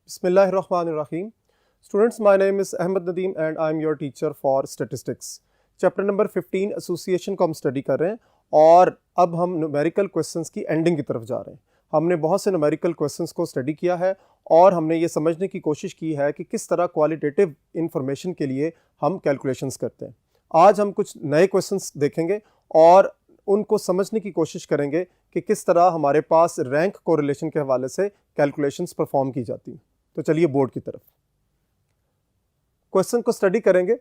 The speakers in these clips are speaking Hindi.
Bismillahirrahmanirrahim. Students, my name is Ahmed Nadeem and I am your teacher for statistics. Chapter number 15 association को हम स्टडी कर रहे हैं और अब हम न्यूमेरिकल क्वेश्चंस की एंडिंग की तरफ जा रहे हैं। हमने बहुत से न्यूमेरिकल क्वेश्चंस को स्टडी किया है और हमने ये समझने की कोशिश की है कि किस तरह क्वालिटेटिव इंफॉर्मेशन के लिए हम कैलकुलेशंस करते हैं। आज हम कुछ नए क्वेश्चंस देखेंगे और उनको समझने की कोशिश करेंगे कि किस तरह हमारे पास रैंक कोरिलेशन के हवाले से कैलकुलेशंस परफॉर्म की जाती हैं। तो चलिए बोर्ड की तरफ क्वेश्चन को स्टडी करेंगे।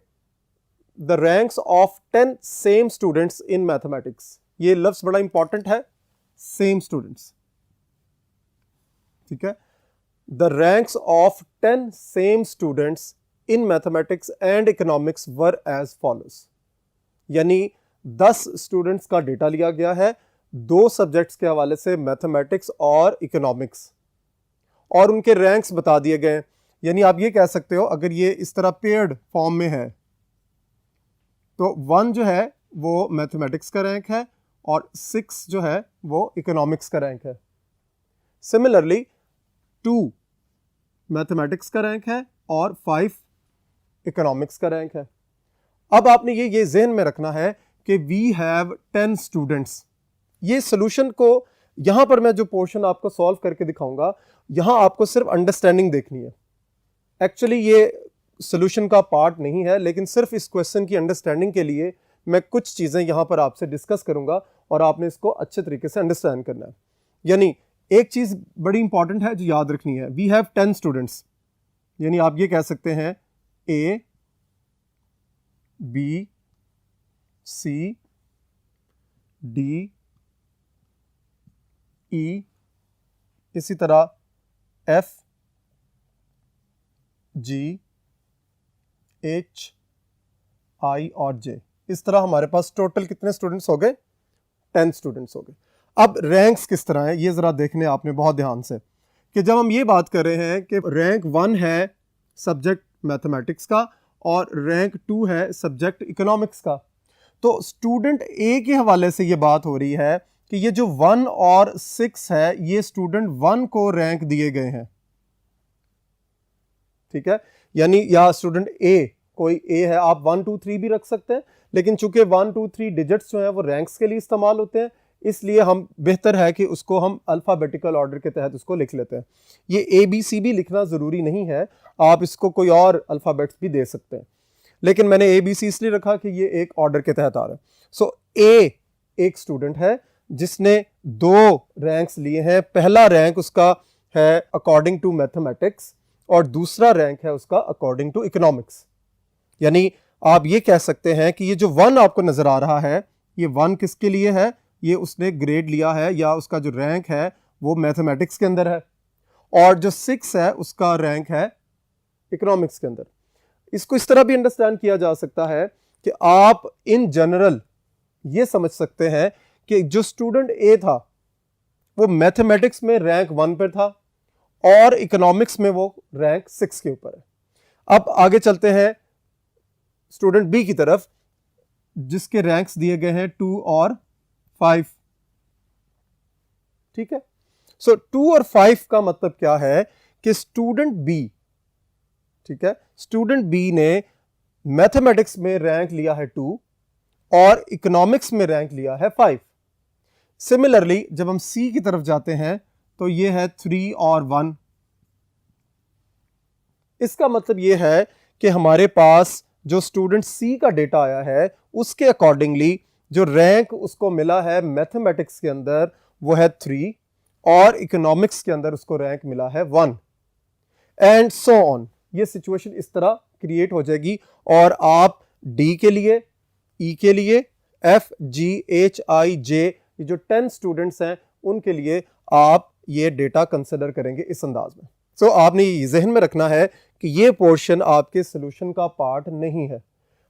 The ranks of 10 same students in mathematics. ये लफ्ज बड़ा इंपॉर्टेंट है, सेम स्टूडेंट्स, ठीक है। The ranks of 10 same students in mathematics and economics were as follows. यानी 10 स्टूडेंट्स का डेटा लिया गया है दो सब्जेक्ट्स के हवाले से, मैथमेटिक्स और इकोनॉमिक्स, और उनके रैंक्स बता दिए गए। यानी आप ये कह सकते हो, अगर ये इस तरह पेयर्ड फॉर्म में है तो 1 जो है वो मैथमेटिक्स का रैंक है और 6 जो है वो इकोनॉमिक्स का रैंक है। सिमिलरली 2 मैथमेटिक्स का रैंक है और 5 इकोनॉमिक्स का रैंक है। अब आपने ये ज़हन में रखना है कि वी हैव 10 स्टूडेंट्स। ये सोल्यूशन को यहाँ पर मैं जो पोर्शन आपको सॉल्व करके दिखाऊंगा, यहाँ आपको सिर्फ अंडरस्टैंडिंग देखनी है। एक्चुअली ये सोल्यूशन का पार्ट नहीं है, लेकिन सिर्फ इस क्वेश्चन की अंडरस्टैंडिंग के लिए मैं कुछ चीज़ें यहाँ पर आपसे डिस्कस करूँगा और आपने इसको अच्छे तरीके से अंडरस्टैंड करना है। यानी एक चीज़ बड़ी इंपॉर्टेंट है जो याद रखनी है, वी हैव 10 स्टूडेंट्स। यानी आप ये कह सकते हैं A, B, C, D, E, इसी तरह F, G, H, I और J। इस तरह हमारे पास टोटल कितने स्टूडेंट्स हो गए? 10 स्टूडेंट्स हो गए। अब रैंक्स किस तरह है ये ज़रा देखने आपने बहुत ध्यान से, कि जब हम ये बात कर रहे हैं कि रैंक 1 है सब्जेक्ट मैथमेटिक्स का और रैंक 2 है सब्जेक्ट इकोनॉमिक्स का, तो स्टूडेंट A के हवाले से ये बात हो रही है कि ये जो 1 और 6 है ये स्टूडेंट 1 को रैंक दिए गए हैं, ठीक है। यानी या स्टूडेंट A, कोई A है, आप 1 2 3 भी रख सकते हैं, लेकिन चूंकि 1 2 3 डिजिट्स जो हैं वो रैंक्स के लिए इस्तेमाल होते हैं, इसलिए हम बेहतर है कि उसको हम अल्फ़ाबेटिकल ऑर्डर के तहत उसको लिख लेते हैं। ये ABC भी लिखना ज़रूरी नहीं है, आप इसको कोई और अल्फ़ाबेट्स भी दे सकते हैं, लेकिन मैंने ABC इसलिए रखा कि ये एक ऑर्डर के तहत आ रहा है। सो A एक स्टूडेंट है जिसने 2 रैंक्स लिए हैं। पहला रैंक उसका है अकॉर्डिंग टू मैथमेटिक्स और दूसरा रैंक है उसका अकॉर्डिंग टू इकोनॉमिक्स। यानी आप ये कह सकते हैं कि ये जो 1 आपको नजर आ रहा है, ये 1 किसके लिए है? ये उसने ग्रेड लिया है या उसका जो रैंक है वो मैथमेटिक्स के अंदर है, और जो 6 है उसका रैंक है इकोनॉमिक्स के अंदर। इसको इस तरह भी अंडरस्टैंड किया जा सकता है कि आप इन जनरल ये समझ सकते हैं कि जो स्टूडेंट A था वो मैथमेटिक्स में रैंक 1 पर था और इकोनॉमिक्स में वो रैंक 6 के ऊपर है। अब आगे चलते हैं स्टूडेंट B की तरफ, जिसके रैंक्स दिए गए हैं 2 और 5, ठीक है। सो 2 और 5 का मतलब क्या है कि स्टूडेंट B, ठीक है, स्टूडेंट B ने मैथमेटिक्स में रैंक लिया है 2 और इकोनॉमिक्स में रैंक लिया है 5। सिमिलरली जब हम C की तरफ जाते हैं तो ये है 3 और 1। इसका मतलब ये है कि हमारे पास जो स्टूडेंट C का डेटा आया है उसके अकॉर्डिंगली जो रैंक उसको मिला है मैथमेटिक्स के अंदर वो है 3 और इकोनॉमिक्स के अंदर उसको रैंक मिला है 1, एंड सो ऑन। ये सिचुएशन इस तरह क्रिएट हो जाएगी और आप D के लिए, E के लिए, F, G, H, I, J, ये जो 10 स्टूडेंट्स हैं उनके लिए आप ये डेटा कंसिडर करेंगे इस अंदाज में। सो आपने ये जहन में रखना है कि ये पोर्शन आपके सोल्यूशन का पार्ट नहीं है।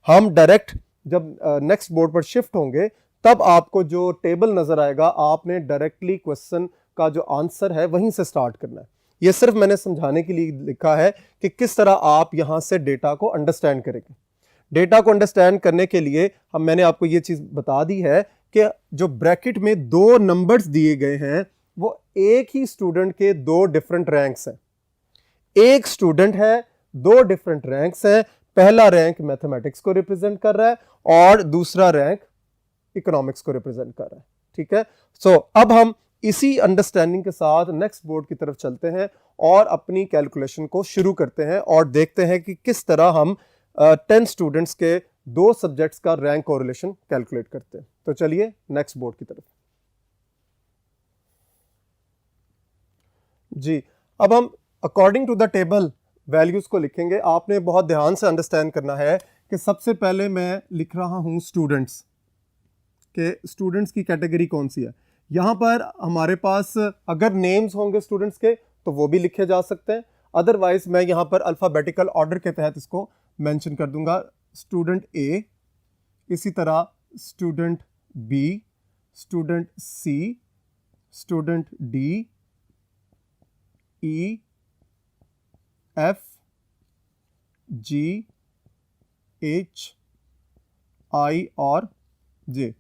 हम डायरेक्ट जब नेक्स्ट बोर्ड पर शिफ्ट होंगे तब आपको जो टेबल नजर आएगा, आपने डायरेक्टली क्वेश्चन का जो आंसर है वहीं से स्टार्ट करना है। ये सिर्फ मैंने समझाने के लिए लिखा है कि किस तरह आप यहां से डेटा को अंडरस्टैंड करेंगे। डेटा को अंडरस्टैंड करने के लिए मैंने आपको ये चीज बता दी है कि जो ब्रैकेट में 2 नंबर्स दिए गए हैं वो एक ही स्टूडेंट के 2 डिफरेंट रैंक्स हैं। एक स्टूडेंट है, दो डिफरेंट रैंक्स हैं, पहला रैंक मैथमेटिक्स को रिप्रेजेंट कर रहा है और दूसरा रैंक इकोनॉमिक्स को रिप्रेजेंट कर रहा है। ठीक है, सो अब हम इसी अंडरस्टैंडिंग के साथ नेक्स्ट बोर्ड की तरफ चलते हैं और अपनी कैलकुलेशन को शुरू करते हैं और देखते हैं कि किस तरह हम 10 स्टूडेंट्स के दो सब्जेक्ट्स का रैंक कोरिलेशन कैलकुलेट करते हैं। तो चलिए नेक्स्ट बोर्ड की तरफ। जी, अब हम according to the table values को लिखेंगे। आपने बहुत ध्यान से अंडरस्टैंड करना है कि सबसे पहले मैं लिख रहा हूं स्टूडेंट्स के, स्टूडेंट्स की कैटेगरी कौन सी है। यहाँ पर हमारे पास अगर नेम्स होंगे स्टूडेंट्स के तो वो भी लिखे जा सकते हैं, अदरवाइज मैं यहाँ पर अल्फ़ाबेटिकल ऑर्डर के तहत इसको मेंशन कर दूंगा। स्टूडेंट ए, इसी तरह student B, student C, student D, E, F, G, H, I और जे।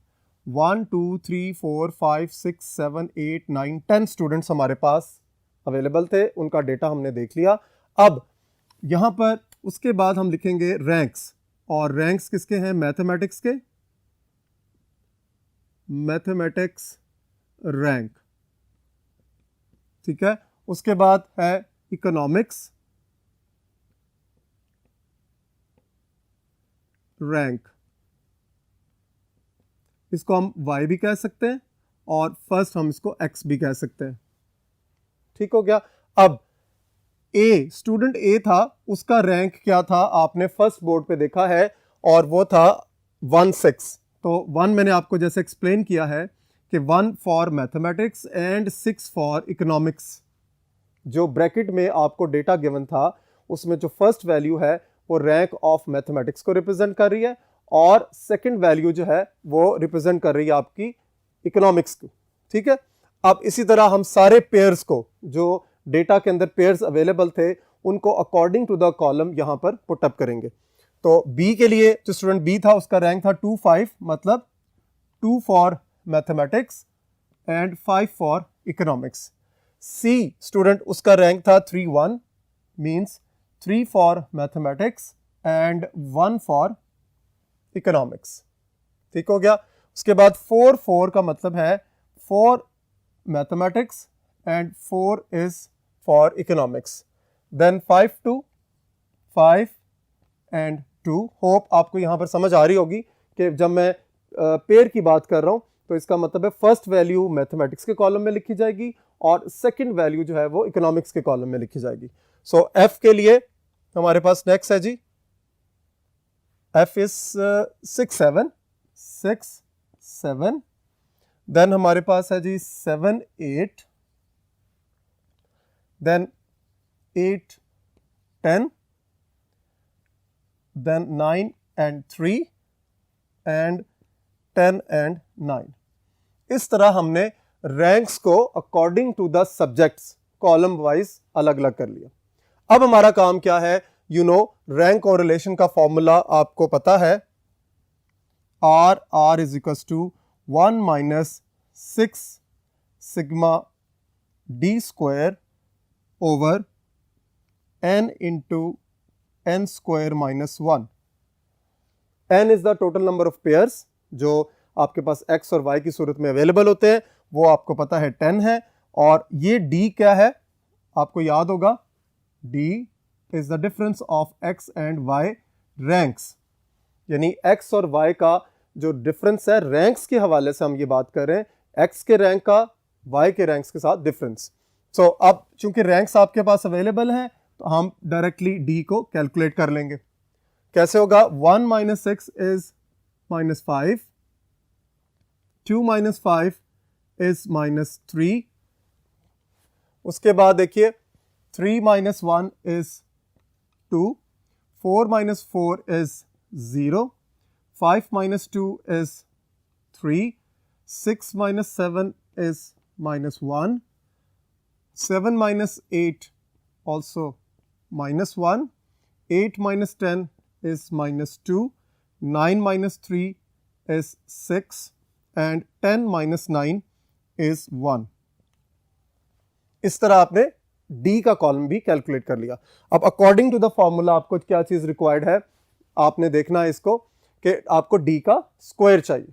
1 2 3 4 5 6 7 8 9 10 स्टूडेंट्स हमारे पास अवेलेबल थे, उनका डेटा हमने देख लिया। अब यहाँ पर उसके बाद हम लिखेंगे रैंक्स, और रैंक्स किसके हैं? मैथमेटिक्स के, मैथमेटिक्स रैंक। ठीक है, उसके बाद है इकोनॉमिक्स रैंक, इसको हम y भी कह सकते हैं और फर्स्ट हम इसको x भी कह सकते हैं। ठीक हो गया। अब A, स्टूडेंट A था, उसका रैंक क्या था आपने फर्स्ट बोर्ड पे देखा है, और वो था 1-6। तो 1 मैंने आपको जैसे एक्सप्लेन किया है कि 1 for mathematics and 6 for economics. जो ब्रैकेट में आपको डेटा गिवन था उसमें जो फर्स्ट वैल्यू है वो रैंक ऑफ मैथमेटिक्स को रिप्रेजेंट कर रही है, और सेकंड वैल्यू जो है वो रिप्रेजेंट कर रही है आपकी इकोनॉमिक्स को। ठीक है, अब इसी तरह हम सारे पेयर्स को, जो डेटा के अंदर पेयर्स अवेलेबल थे, उनको अकॉर्डिंग टू द कॉलम यहां पर पुट अप करेंगे। तो बी के लिए जो स्टूडेंट बी था उसका रैंक था 2-5, मतलब 2 for mathematics and 5 for economics. C student, उसका रैंक था 3-1, means 3 for mathematics and 1 for economics. ठीक हो गया। उसके बाद 4-4 का मतलब है 4 mathematics and 4 is for economics. Then 5-5 and 2। Hope आपको यहां पर समझ आ रही होगी कि जब मैं पेयर की बात कर रहा हूं तो इसका मतलब है फर्स्ट वैल्यू मैथमेटिक्स के कॉलम में लिखी जाएगी और सेकंड वैल्यू जो है वो इकोनॉमिक्स के कॉलम में लिखी जाएगी। सो एफ के लिए हमारे पास नेक्स्ट है जी, F is 6-7, देन हमारे पास है जी 7-8, देन 8-10, देन 9-3 एंड 10-9। इस तरह हमने रैंक्स को according to the subjects column wise अलग अलग कर लिया। अब हमारा काम क्या है? रैंक और रिलेशन का फॉर्मूला आपको पता है, R is equal to 1 - 6 sigma d square over n into n square -1। n is the total number of pairs जो आपके पास x और y की सूरत में अवेलेबल होते हैं, वो आपको पता है 10 है। और ये d क्या है आपको याद होगा, d is the difference of x and y ranks, यानी x और y का जो डिफरेंस है रैंक्स के हवाले से हम ये बात कर रहे हैं, x के रैंक का y के रैंक्स के साथ डिफरेंस। सो अब चूंकि रैंक्स आपके पास अवेलेबल हैं तो हम डायरेक्टली d को कैलकुलेट कर लेंगे। कैसे होगा? 1 - 6 इज -5, 2 - 5 इज -3, उसके बाद देखिए 3 - 1 is 2, 4 - 4 is 0, 5 - 2 is 3, 6 - 7 is -1, 7 - 8 also -1, 8 - 10 is -2, 9 - 3 is 6 and 10 - 9 is 1। इस तरह आपने डी का कॉलम भी कैलकुलेट कर लिया। अब अकॉर्डिंग टू द फॉर्मूला आपको क्या चीज़ रिक्वायर्ड है, आपने देखना है इसको कि आपको डी का स्क्वायर चाहिए,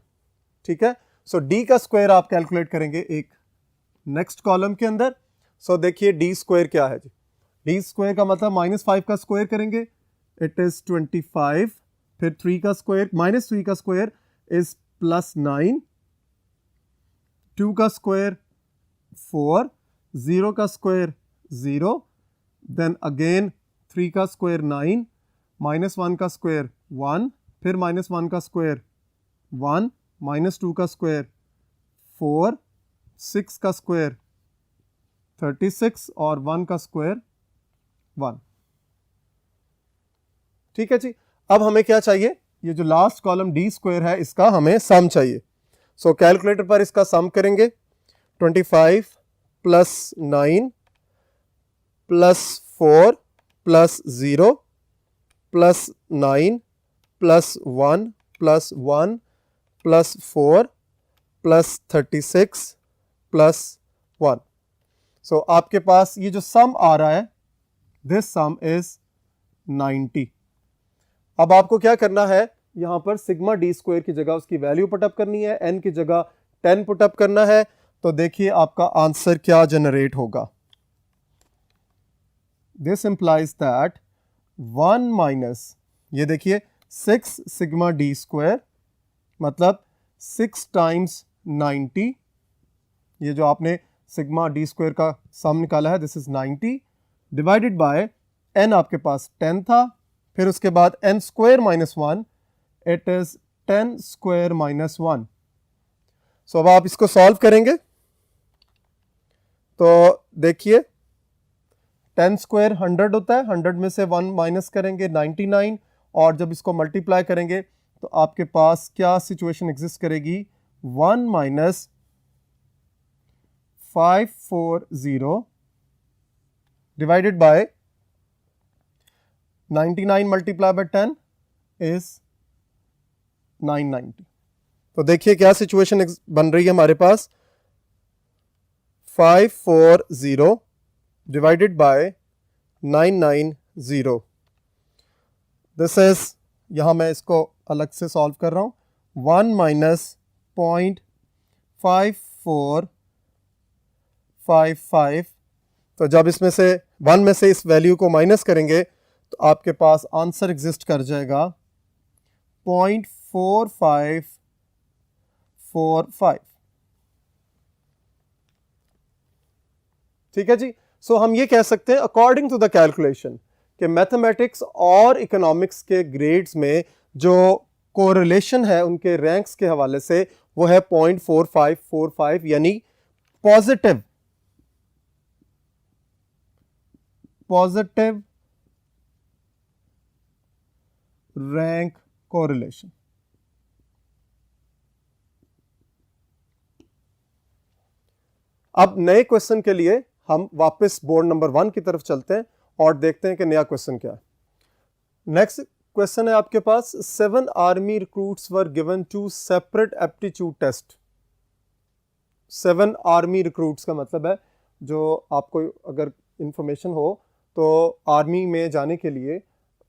ठीक है। सो डी का स्क्वायर आप कैलकुलेट करेंगे एक नेक्स्ट कॉलम के अंदर। सो देखिए डी स्क्वायर क्या है जी, डी स्क्वायर का मतलब -5 का स्क्वायर करेंगे, इट इज 25, फिर 3 का स्क्वायर, -3 का स्क्वायर इज +9, 2 का स्क्वायर 4, 0 का स्क्वायर 0, देन अगेन 3 का स्क्वायर 9, -1 का स्क्वायर 1, फिर -1 का स्क्वायर 1, -2 का स्क्वायर 4, 6 का स्क्वायर 36 और 1 का स्क्वायर 1। ठीक है जी। अब हमें क्या चाहिए, ये जो लास्ट कॉलम डी स्क्वायर है इसका हमें सम चाहिए। सो कैलकुलेटर पर इसका सम करेंगे, 25 + 9 + 4 + 0 + 9 + 1 + 1 + 4 + 36 + 1। सो आपके पास ये जो सम आ रहा है, दिस सम इज 90। अब आपको क्या करना है, यहां पर सिग्मा डी स्क्वायर की जगह उसकी वैल्यू पुटअप करनी है, एन की जगह 10 पुटअप करना है। तो देखिए आपका आंसर क्या जनरेट होगा। दिस इंप्लाइज दैट 1 माइनस, ये देखिए 6 सिग्मा डी स्क्वायर मतलब 6 टाइम्स 90, ये जो आपने सिग्मा डी स्क्वायर का सम निकाला है this is 90, divided by n आपके पास 10 था, फिर उसके बाद n square -1, it is 10 square -1। So अब आप इसको सॉल्व करेंगे तो देखिए 10 स्क्वायर 100 होता है, 100 में से 1 माइनस करेंगे 99, और जब इसको मल्टीप्लाई करेंगे तो आपके पास क्या सिचुएशन एग्जिस्ट करेगी, 1 minus 540 divided by 99 multiply by 10 is 990। तो देखिए क्या सिचुएशन बन रही है हमारे पास, 540 डिवाइडेड बाय 990। दिस इज, यहां मैं इसको अलग से सॉल्व कर रहा हूं, 1 माइनस 0.5455। तो जब इसमें से 1 में से इस वैल्यू को माइनस करेंगे तो आपके पास आंसर एग्जिस्ट कर जाएगा 0.4545। ठीक है जी। सो हम ये कह सकते हैं अकॉर्डिंग टू द कैलकुलेशन कि मैथमेटिक्स और इकोनॉमिक्स के ग्रेड्स में जो कोरिलेशन है उनके रैंक्स के हवाले से वो है 0.4545, यानी पॉजिटिव रैंक कोरिलेशन। अब नए क्वेश्चन के लिए हम वापस बोर्ड नंबर 1 की तरफ चलते हैं और देखते हैं कि नया क्वेश्चन क्या है। नेक्स्ट क्वेश्चन है आपके पास, 7 army recruits were given 2 separate aptitude test. 7 army recruits का मतलब है, जो आपको अगर इंफॉर्मेशन हो तो आर्मी में जाने के लिए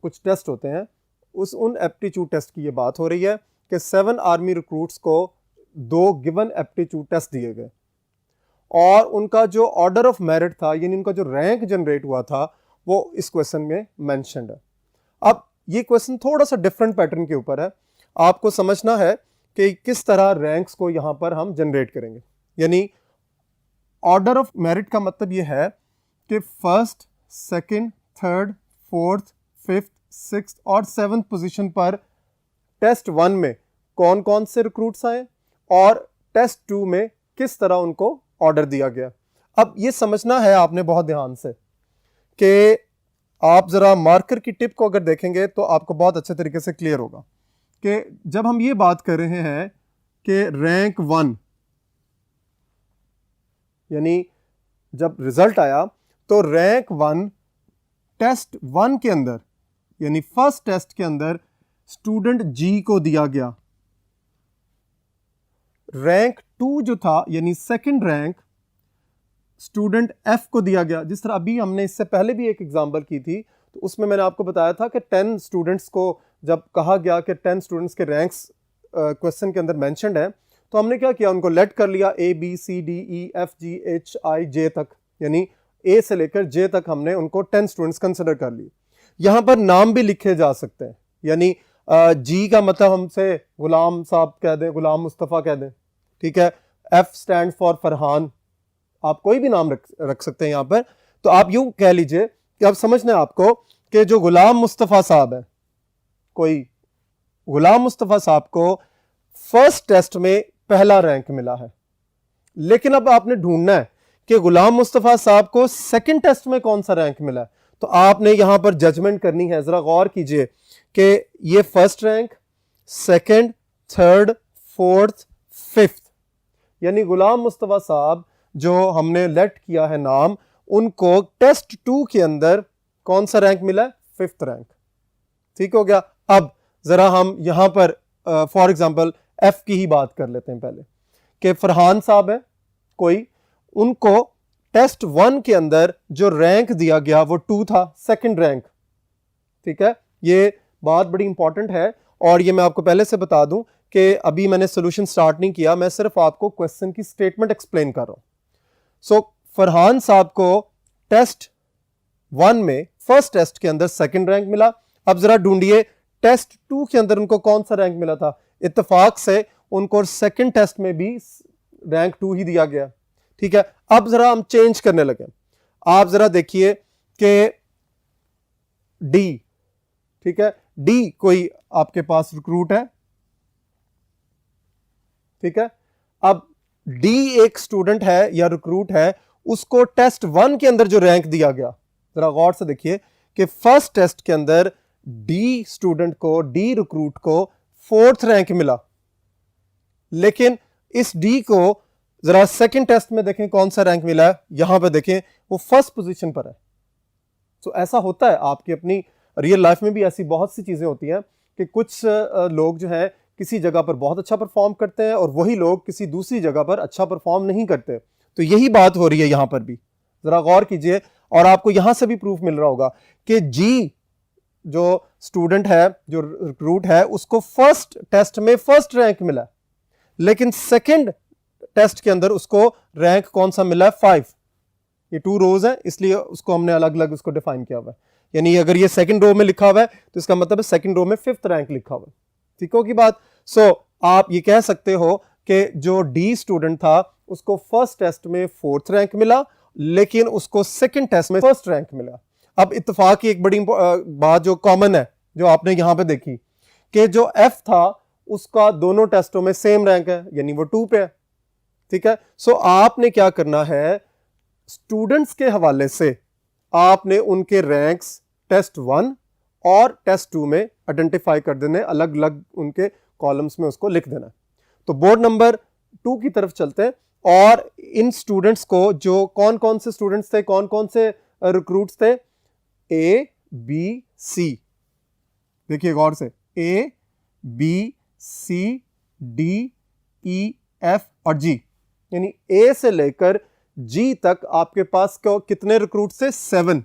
कुछ टेस्ट होते हैं, उन एप्टीट्यूड टेस्ट की ये बात हो रही है कि 7 आर्मी रिक्रूट्स को 2 गिवन एप्टीट्यूड टेस्ट दिए गए और उनका जो ऑर्डर ऑफ मेरिट था, यानी उनका जो रैंक जनरेट हुआ था, वो इस क्वेश्चन में मेंशन्ड है। अब ये क्वेश्चन थोड़ा सा डिफरेंट पैटर्न के ऊपर है, आपको समझना है कि किस तरह रैंक्स को यहां पर हम जनरेट करेंगे। यानी ऑर्डर ऑफ मेरिट का मतलब ये है कि first, second, third, fourth, fifth, sixth और 7th पोजीशन पर टेस्ट 1 में कौन कौन से रिक्रूट्स आए और टेस्ट 2 में किस तरह उनको ऑर्डर दिया गया। अब ये समझना है आपने बहुत ध्यान से कि आप जरा मार्कर की टिप को अगर देखेंगे तो आपको बहुत अच्छे तरीके से क्लियर होगा कि जब हम ये बात कर रहे हैं कि रैंक 1, यानी जब रिजल्ट आया तो रैंक 1 टेस्ट 1 के अंदर, यानी फर्स्ट टेस्ट के अंदर स्टूडेंट जी को दिया गया। रैंक 2 जो था, यानी सेकंड रैंक, स्टूडेंट एफ को दिया गया, जिस तरह अभी हमने इससे पहले भी एक एग्जांपल की थी, तो उसमें मैंने आपको बताया था कि 10 स्टूडेंट्स को जब कहा गया कि 10 स्टूडेंट्स के रैंक्स क्वेश्चन के अंदर मेंशन्ड है, तो हमने क्या किया, उनको लेट कर लिया A B C D E F G H I J तक, यानी A से लेकर J तक हमने उनको 10 स्टूडेंट्स कंसिडर कर लिए। यहाँ पर नाम भी लिखे जा सकते हैं, यानी G का मतलब हमसे गुलाम साहब कह दें, गुलाम मुस्तफ़ा कह दें, ठीक है। F स्टैंड फॉर फरहान, आप कोई भी नाम रख सकते हैं यहाँ पर। तो आप यूं कह लीजिए कि अब समझना है आपको कि जो गुलाम मुस्तफ़ा साहब है, कोई गुलाम मुस्तफ़ा साहब को फर्स्ट टेस्ट में पहला रैंक मिला है, लेकिन अब आपने ढूंढना है कि गुलाम मुस्तफ़ा साहब को सेकंड टेस्ट में कौन सा रैंक मिला है। तो आपने यहां पर जजमेंट करनी है। जरा गौर कीजिए कि ये first rank, second, third, fourth, fifth, यानी गुलाम मुस्तफ़ा साहब जो हमने लेट किया है नाम, उनको टेस्ट 2 के अंदर कौन सा रैंक मिला है, फिफ्थ रैंक। ठीक हो गया। अब जरा हम यहां पर फॉर एग्जांपल एफ की ही बात कर लेते हैं पहले, कि फरहान साहब है कोई, उनको टेस्ट 1 के अंदर जो रैंक दिया गया वो 2 था, सेकंड रैंक। ठीक है, ये बात बड़ी इंपॉर्टेंट है, और ये मैं आपको पहले से बता दूं कि अभी मैंने सोल्यूशन स्टार्ट नहीं किया, मैं सिर्फ आपको क्वेश्चन की स्टेटमेंट एक्सप्लेन कर रहा हूं। सो फरहान साहब को टेस्ट 1 में फर्स्ट टेस्ट के अंदर सेकंड रैंक मिला। अब जरा ढूंढिए टेस्ट 2 के अंदर उनको कौन सा रैंक मिला था। इत्तेफाक से उनको सेकंड टेस्ट में भी रैंक 2 ही दिया गया। ठीक है, अब जरा हम चेंज करने लगे। आप जरा देखिए कि डी, ठीक है, डी कोई आपके पास रिक्रूट है, ठीक है। अब डी एक स्टूडेंट है या रिक्रूट है, उसको टेस्ट 1 के अंदर जो रैंक दिया गया, जरा गौर से देखिए कि फर्स्ट टेस्ट के अंदर डी स्टूडेंट को, डी रिक्रूट को 4th रैंक मिला, लेकिन इस डी को जरा सेकंड टेस्ट में देखें कौन सा रैंक मिला है, यहां पर देखें वो फर्स्ट पोजीशन पर है। तो ऐसा होता है आपकी अपनी रियल लाइफ में भी, ऐसी बहुत सी चीजें होती हैं कि कुछ लोग जो है किसी जगह पर बहुत अच्छा परफॉर्म करते हैं और वही लोग किसी दूसरी जगह पर अच्छा परफॉर्म नहीं करते। तो यही बात हो रही है यहां पर भी, जरा गौर कीजिए। और आपको यहां से भी प्रूफ मिल रहा होगा कि जी जो स्टूडेंट है, जो रिक्रूट है, उसको फर्स्ट टेस्ट में फर्स्ट रैंक मिला, लेकिन सेकंड टेस्ट के अंदर उसको रैंक कौन सा मिला है, 5। ये 2 रोज है, इसलिए उसको हमने अलग अलग उसको डिफाइन किया हुआ है। यानी अगर ये सेकंड रो में लिखा हुआ है तो इसका मतलब है सेकंड रो में 5th रैंक लिखा हुआ है। ठीक हो की बात। सो आप ये कह सकते हो कि जो डी स्टूडेंट था उसको फर्स्ट टेस्ट में 4th रैंक मिला, लेकिन उसको सेकंड टेस्ट में फर्स्ट रैंक मिला। अब इत्तेफाक की एक बड़ी बात जो कॉमन है, जो आपने यहां पे देखी, कि जो एफ था उसका दोनों टेस्टों में सेम रैंक है, यानी वो 2 पे है। ठीक है, सो आपने क्या करना है, स्टूडेंट्स के हवाले से आपने उनके रैंक्स टेस्ट 1 और टेस्ट 2 में आइडेंटिफाई कर देने, अलग अलग उनके कॉलम्स में उसको लिख देना। तो बोर्ड नंबर 2 की तरफ चलते हैं, और इन स्टूडेंट्स को, जो कौन कौन से स्टूडेंट्स थे, कौन कौन से रिक्रूट्स थे, ए बी सी, देखिए गौर से, A B C D E F और जी, यानी ए से लेकर जी तक आपके पास कितने रिक्रूट्स थे, 7।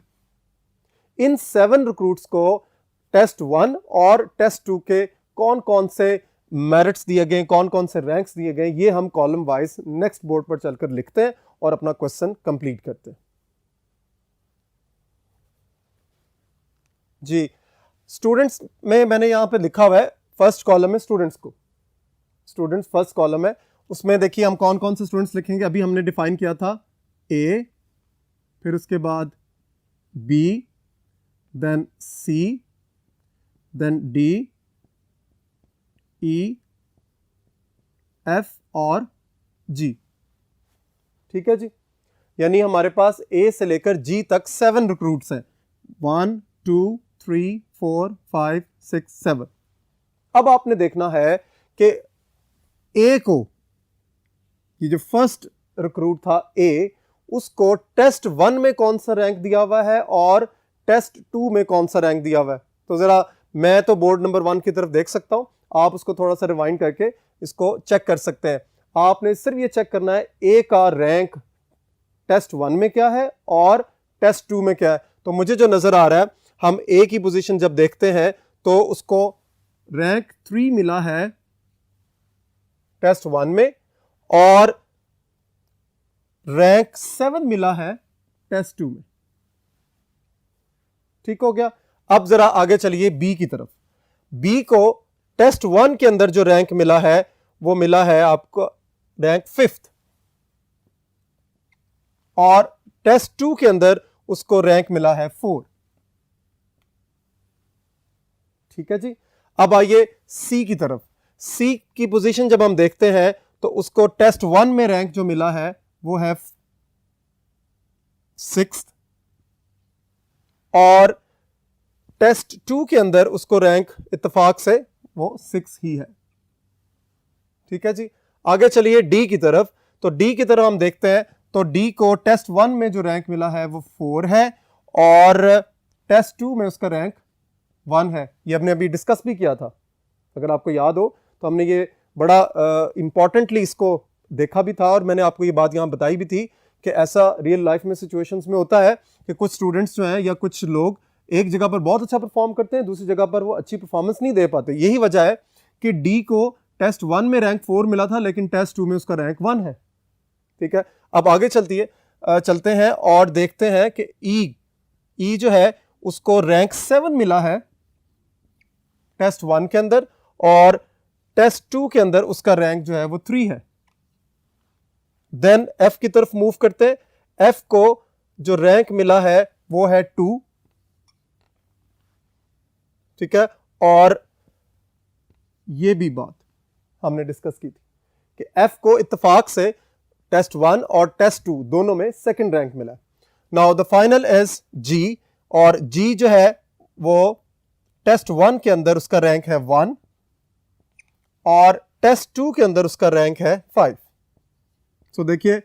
इन 7 रिक्रूट्स को टेस्ट 1 और टेस्ट 2 के कौन कौन से मेरिट्स दिए गए, कौन कौन से रैंक्स दिए गए, ये हम कॉलम वाइज नेक्स्ट बोर्ड पर चलकर लिखते हैं और अपना क्वेश्चन कंप्लीट करते हैं। जी, स्टूडेंट्स में मैंने यहां पे लिखा हुआ है, फर्स्ट कॉलम में स्टूडेंट्स को, स्टूडेंट्स फर्स्ट कॉलम है, उसमें देखिए हम कौन कौन से स्टूडेंट्स लिखेंगे। अभी हमने डिफाइन किया था ए, फिर उसके बाद बी, देन सी, देन डी, ई, एफ और जी। ठीक है जी, यानी हमारे पास ए से लेकर जी तक 7 रिक्रूट्स हैं, 1 2 3 4 5 6 7। अब आपने देखना है कि ए को, ये जो फर्स्ट रिक्रूट था ए, उसको टेस्ट 1 में कौन सा रैंक दिया हुआ है और टेस्ट 2 में कौन सा रैंक दिया हुआ है। तो जरा मैं तो बोर्ड नंबर 1 की तरफ देख सकता हूं, आप उसको थोड़ा सा रिवाइंड करके इसको चेक कर सकते हैं। आपने सिर्फ ये चेक करना है ए का रैंक टेस्ट 1 में क्या है और टेस्ट 2 में क्या है। तो मुझे जो नजर आ रहा है, हम ए की पोजीशन जब देखते हैं तो उसको रैंक 3 मिला है टेस्ट 1 में और रैंक 7 मिला है टेस्ट 2 में। ठीक हो गया। अब जरा आगे चलिए बी की तरफ। बी को टेस्ट 1 के अंदर जो रैंक मिला है वो मिला है आपको रैंक 5th और टेस्ट 2 के अंदर उसको रैंक मिला है 4। ठीक है जी। अब आइए सी की तरफ। सी की पोजीशन जब हम देखते हैं तो उसको टेस्ट 1 में रैंक जो मिला है वो है 6th और टेस्ट 2 के अंदर उसको रैंक इत्तेफाक से वो 6 ही है। ठीक है जी। आगे चलिए डी की तरफ। तो डी की तरफ हम देखते हैं तो डी को टेस्ट 1 में जो रैंक मिला है वो 4 है और टेस्ट 2 में उसका रैंक 1 है। ये हमने अभी डिस्कस भी किया था, अगर आपको याद हो तो हमने ये बड़ा इंपॉर्टेंटली इसको देखा भी था और मैंने आपको ये बात यहां बताई भी थी कि ऐसा रियल लाइफ में सिचुएशंस में होता है कि कुछ स्टूडेंट्स जो हैं या कुछ लोग एक जगह पर बहुत अच्छा परफॉर्म करते हैं, दूसरी जगह पर वो अच्छी परफॉर्मेंस नहीं दे पाते। यही वजह है कि डी को टेस्ट 1 में रैंक 4 मिला था लेकिन टेस्ट 2 में उसका रैंक 1 है। ठीक है। अब आगे चलते हैं और देखते हैं कि ई जो है उसको रैंक 7 मिला है टेस्ट 1 के अंदर और टेस्ट 2 के अंदर उसका रैंक जो है वो 3 है। देन एफ की तरफ मूव करते हैं। एफ को जो रैंक मिला है वो है 2। ठीक है। और ये भी बात हमने डिस्कस की थी कि एफ को इत्तेफाक से टेस्ट 1 और टेस्ट 2 दोनों में सेकंड रैंक मिला है। नाउ द फाइनल इज जी और जी जो है वो टेस्ट 1 के अंदर उसका रैंक है 1 और टेस्ट 2 के अंदर उसका रैंक है 5। सो देखिए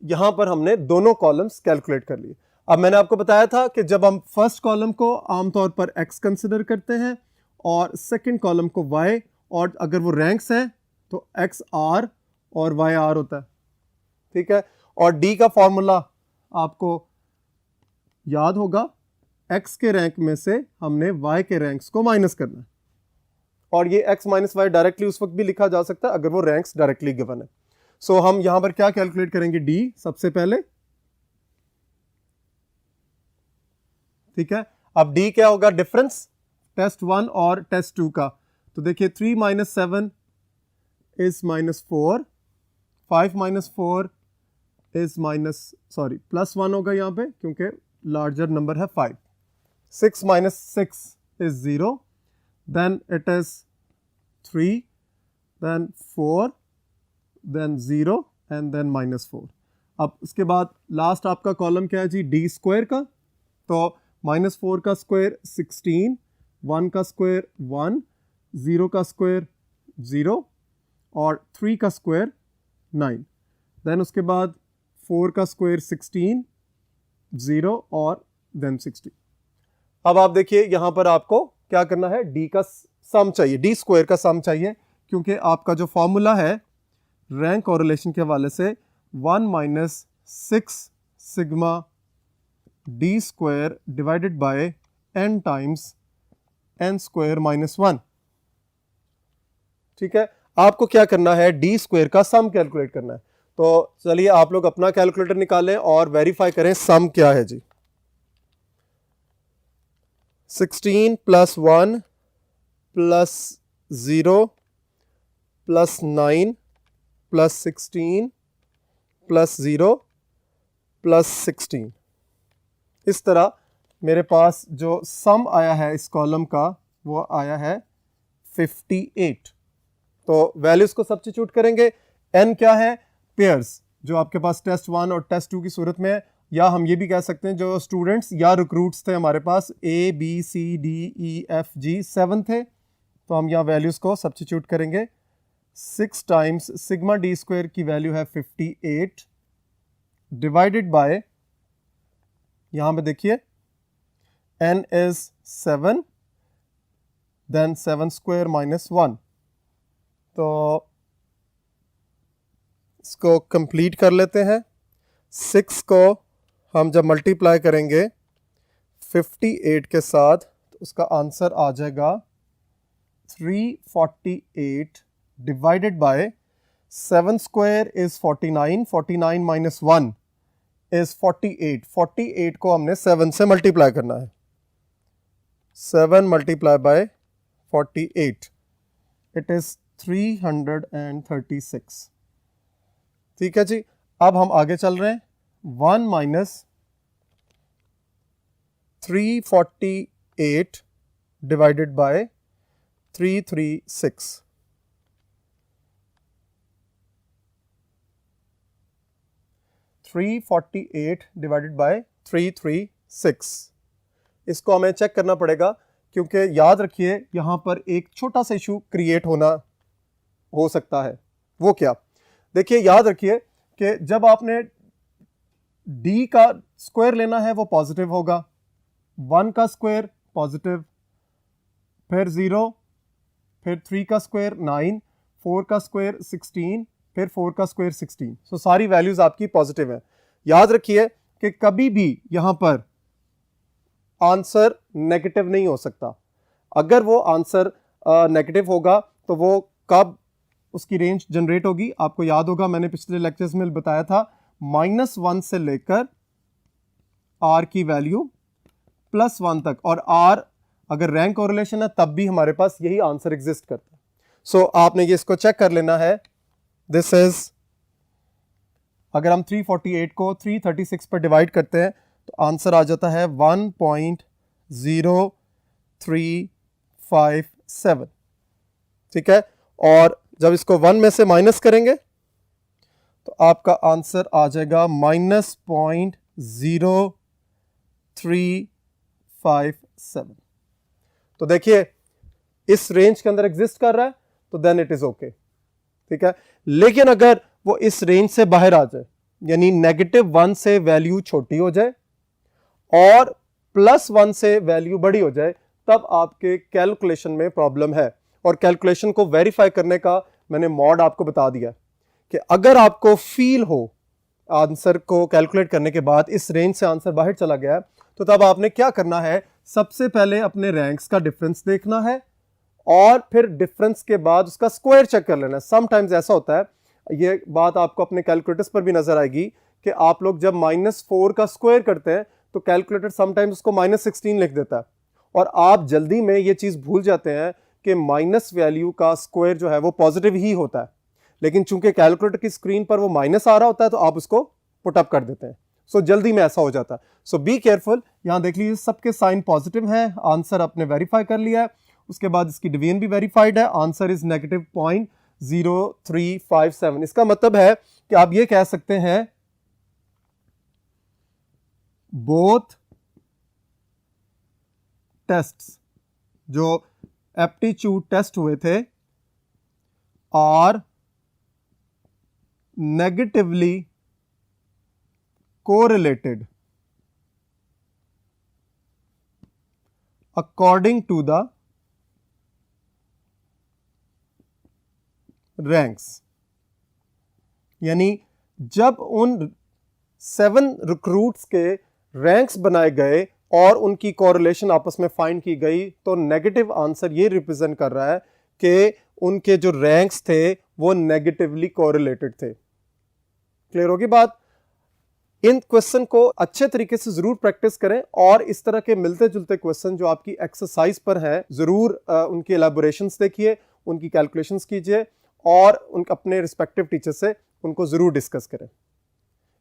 यहां पर हमने दोनों कॉलम्स कैलकुलेट कर लिए। अब मैंने आपको बताया था कि जब हम फर्स्ट कॉलम को आमतौर पर x कंसिडर करते हैं और सेकंड कॉलम को y, और अगर वो रैंक्स हैं तो x r और y r होता है। ठीक है। और d का फॉर्मूला आपको याद होगा, x के रैंक में से हमने y के रैंक्स को माइनस करना है और ये x माइनस वाई डायरेक्टली उस वक्त भी लिखा जा सकता है अगर वो रैंक्स डायरेक्टली गिवन है। सो हम यहां पर क्या कैलकुलेट करेंगे, d सबसे पहले। ठीक है। अब d क्या होगा, डिफरेंस टेस्ट 1 और टेस्ट 2 का। तो देखिए 3 माइनस 7 इज -4, 5 माइनस 4 इज +1 होगा यहाँ पे क्योंकि लार्जर नंबर है 5। 6 minus 6 is 0, then it is 3, then 4, then 0 and then -4। अब उसके बाद लास्ट आपका कॉलम क्या है जी, डी स्क्वायर का। तो -4 का स्क्वायर 16, 1 का स्क्वायर 1, 0 का स्क्वायर 0 और 3 का स्क्वायर 9। देन उसके बाद 4 का स्क्वायर 16, 0 और देन 16। अब आप देखिए यहां पर आपको क्या करना है, डी का सम चाहिए, डी स्क्वायर का सम चाहिए क्योंकि आपका जो फॉर्मूला है रैंक कोरिलेशन के हवाले से 1 minus 6 sigma D square divided by n times n square -1। ठीक है। आपको क्या करना है, डी स्क्वायर का सम कैलकुलेट करना है। तो चलिए आप लोग अपना कैलकुलेटर निकालें और वेरीफाई करें सम क्या है जी। 16 + 1 + 0 + 9 + 16 + 0 + 16। इस तरह मेरे पास जो सम आया है इस कॉलम का वो आया है 58। तो वैल्यूज को सब्स्टिट्यूट करेंगे। n क्या है, पेयर्स जो आपके पास टेस्ट 1 और टेस्ट 2 की सूरत में है, या हम ये भी कह सकते हैं जो स्टूडेंट्स या रिक्रूट्स थे हमारे पास A B C D E F G 7 थे, तो हम यहाँ वैल्यूज को सब्स्टिट्यूट करेंगे। 6 टाइम्स सिग्मा डी स्क्वायर की वैल्यू है 58 डिवाइडेड बाय, यहाँ पे देखिए n इज 7, देन 7 स्क्वायर -1। तो इसको कंप्लीट कर लेते हैं। 6 को हम जब मल्टीप्लाई करेंगे 58 के साथ तो उसका आंसर आ जाएगा 348 divided by 7 square is 49, 49 minus 1 is 48, 48 को हमने 7 से मल्टीप्लाई करना है, 7 मल्टीप्लाई बाय 48 इट इज 336। ठीक है जी, अब हम आगे चल रहे हैं। 1 minus 348 divided by 336, 348 divided by 336। इसको हमें चेक करना पड़ेगा क्योंकि याद रखिए यहां पर एक छोटा सा इशू क्रिएट हो सकता है। वो क्या? देखिए याद रखिए कि जब आपने d का स्क्वायर लेना है वो पॉजिटिव होगा, 1 का स्क्वायर पॉजिटिव, फिर 0, फिर 3 का स्क्वायर 9, 4 का स्क्वायर 16, फिर 4 का स्क्वायर 16। सो सारी वैल्यूज आपकी पॉजिटिव हैं। याद रखिए कि कभी भी यहां पर आंसर नेगेटिव नहीं हो सकता। अगर वो आंसर नेगेटिव होगा तो वो कब उसकी रेंज जनरेट होगी? आपको याद होगा मैंने पिछले लेक्चर्स में बताया था, -1 से लेकर r की वैल्यू +1 तक, और r अगर रैंक कोरिलेशन है तब भी हमारे पास यही आंसर एग्जिस्ट करता है। सो आपने ये इसको चेक कर लेना है। दिस इज, अगर हम 348 को 336 पर डिवाइड करते हैं तो आंसर आ जाता है 1.0357। ठीक है, और जब इसको 1 में से माइनस करेंगे तो आपका आंसर आ जाएगा -0.0357। तो देखिए इस रेंज के अंदर एग्जिस्ट कर रहा है तो देन इट इज ओके। ठीक है, लेकिन अगर वो इस रेंज से बाहर आ जाए, यानी -1 से वैल्यू छोटी हो जाए और +1 से वैल्यू बड़ी हो जाए, तब आपके कैलकुलेशन में प्रॉब्लम है। और कैलकुलेशन को वेरीफाई करने का मैंने मॉड आपको बता दिया कि अगर आपको फील हो आंसर को कैलकुलेट करने के बाद इस रेंज से आंसर बाहर चला गया, तो तब आपने क्या करना है? सबसे पहले अपने रैंक्स का डिफरेंस देखना है और फिर डिफरेंस के बाद उसका स्क्वायर चेक कर लेना है। समटाइम्स ऐसा होता है, ये बात आपको अपने कैलकुलेटर्स पर भी नजर आएगी कि आप लोग जब -4 का स्क्वायर करते हैं तो कैलकुलेटर समटाइम्स उसको -16 लिख देता है, और आप जल्दी में ये चीज भूल जाते हैं कि माइनस वैल्यू का स्क्वायर जो है वो पॉजिटिव ही होता है, लेकिन चूंकि कैलकुलेटर की स्क्रीन पर वो माइनस आ रहा होता है तो आप उसको पुट अप कर देते हैं। सो जल्दी में ऐसा हो जाता है। सो बी केयरफुल। यहां देख लीजिए सबके साइन पॉजिटिव हैं, आंसर आपने वेरीफाई कर लिया है, उसके बाद इसकी डिवीजन भी वेरीफाइड है, आंसर इज -0.0357। इसका मतलब है कि आप ये कह सकते हैं बोथ टेस्ट्स, जो एप्टीट्यूड टेस्ट हुए थे, are negatively correlated according to the ranks. यानी जब उन 7 रिक्रूट्स के रैंक्स बनाए गए और उनकी कोरिलेशन आपस में फाइंड की गई, तो नेगेटिव आंसर ये रिप्रेजेंट कर रहा है कि उनके जो रैंक्स थे वो नेगेटिवली कोरिलेटेड थे। क्लियर होगी बात? इन क्वेश्चन को अच्छे तरीके से जरूर प्रैक्टिस करें, और इस तरह के मिलते जुलते क्वेश्चन जो आपकी एक्सरसाइज पर हैं जरूर उनकी एलैबोरेशंस देखिए, उनकी कैलकुलेशंस कीजिए और उनके अपने रिस्पेक्टिव टीचर से उनको जरूर डिस्कस करें।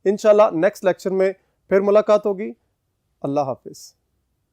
इंशाल्लाह नेक्स्ट लेक्चर में फिर मुलाकात होगी। अल्लाह हाफिज।